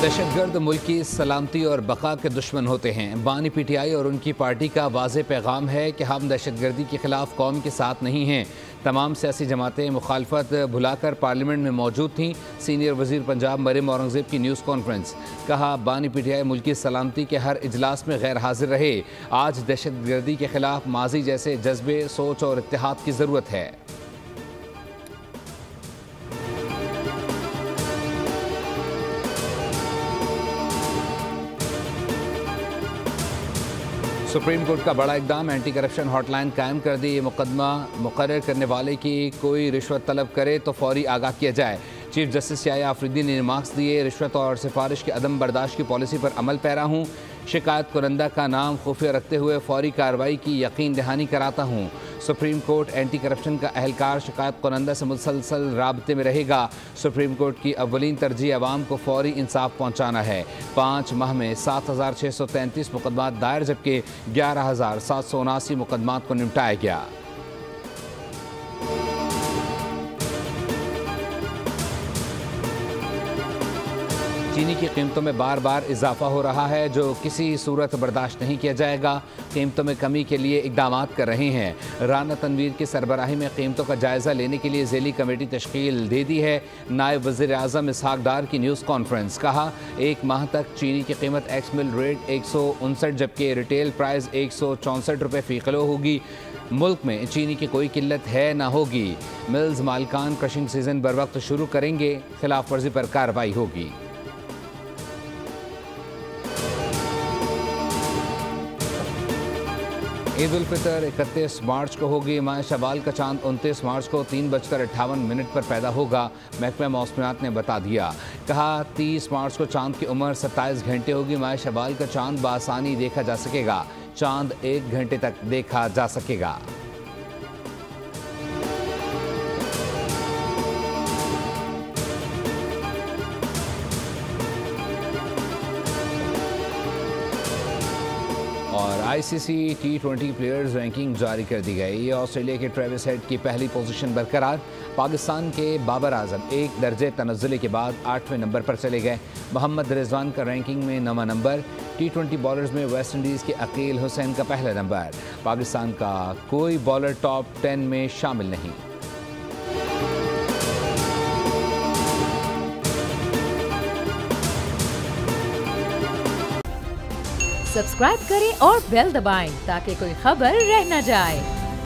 दहशतगर्द मुल्क की सलामती और बका के दुश्मन होते हैं। बानी पीटीआई और उनकी पार्टी का वाज़े पैगाम है कि हम दहशतगर्दी के खिलाफ कौम के साथ नहीं हैं। तमाम सियासी जमातें मुखालफत भुलाकर पार्लियामेंट में मौजूद थीं। सीनियर वजीर पंजाब मरियम औरंगजेब की न्यूज़ कॉन्फ्रेंस। कहा, बानी पीटीआई मुल्क की सलामती के हर इजलास में गैर हाजिर रहे। आज दहशतगर्दी के खिलाफ माजी जैसे जज्बे, सोच और इत्तेहाद की ज़रूरत है। सुप्रीम कोर्ट का बड़ा इकदाम, एंटी करप्शन हॉटलाइन कायम कर दी। ये मुकदमा मुकर्रर करने वाले की कोई रिश्वत तलब करे तो फौरी आगाह किया जाए। चीफ जस्टिस याया आफरीदी ने मार्क्स दिए। रिश्वत और सिफारिश की अदम बर्दाश्त की पॉलिसी पर अमल पैरा हूँ। शिकायत कुरंदा का नाम खुफिया रखते हुए फौरी कार्रवाई की यकीन दहानी कराता हूँ। सुप्रीम कोर्ट एंटी करप्शन का अहलकार शिकायत कुरंदा से मुसलसल राबते में रहेगा। सुप्रीम कोर्ट की अव्वलीन तरजीह अवाम को फौरी इंसाफ पहुँचाना है। 5 माह में 7,633 मुकदमात दायर, जबकि 11,779 मुकदमात को निपटाया गया। चीनी की कीमतों में बार बार इजाफा हो रहा है, जो किसी सूरत बर्दाश्त नहीं किया जाएगा। कीमतों में कमी के लिए इकदाम कर रहे हैं। राना तनवीर की सरबराही में कीमतों का जायज़ा लेने के लिए ज़ेली कमेटी तश्कील दे दी है। नायब वज़ीर आज़म इसहाक डार की न्यूज़ कॉन्फ्रेंस। कहा, 1 माह तक चीनी की कीमत एक्स मिल रेट 159, जबकि रिटेल प्राइस 164 रुपये फ़ी किलो होगी। मुल्क में चीनी की कोई किल्लत है ना होगी। मिल्स मालिकान क्रशिंग सीज़न बर वक्त शुरू करेंगे। खिलाफ वर्जी पर कार्रवाई होगी। ईद उल फितर 31 मार्च को होगी। माह शवाल का चांद 29 मार्च को 3:58 पर पैदा होगा। महकमा मौसमियात ने बता दिया। कहा, 30 मार्च को चांद की उम्र 27 घंटे होगी। माह शवाल का चांद बआसानी देखा जा सकेगा। चांद 1 घंटे तक देखा जा सकेगा। और आईसीसी T20 प्लेयर्स रैंकिंग जारी कर दी गई। ऑस्ट्रेलिया के ट्रेविस हेड की पहली पोजीशन बरकरार। पाकिस्तान के बाबर आजम 1 दर्जे तनज़्ज़ुले के बाद 8वें नंबर पर चले गए। मोहम्मद रिजवान का रैंकिंग में 9वां नंबर। T20 बॉलर्स में वेस्ट इंडीज़ के अकील हुसैन का पहला नंबर। पाकिस्तान का कोई बॉलर टॉप 10 में शामिल नहीं। सब्सक्राइब करें और बेल दबाएं ताकि कोई खबर रह न जाए।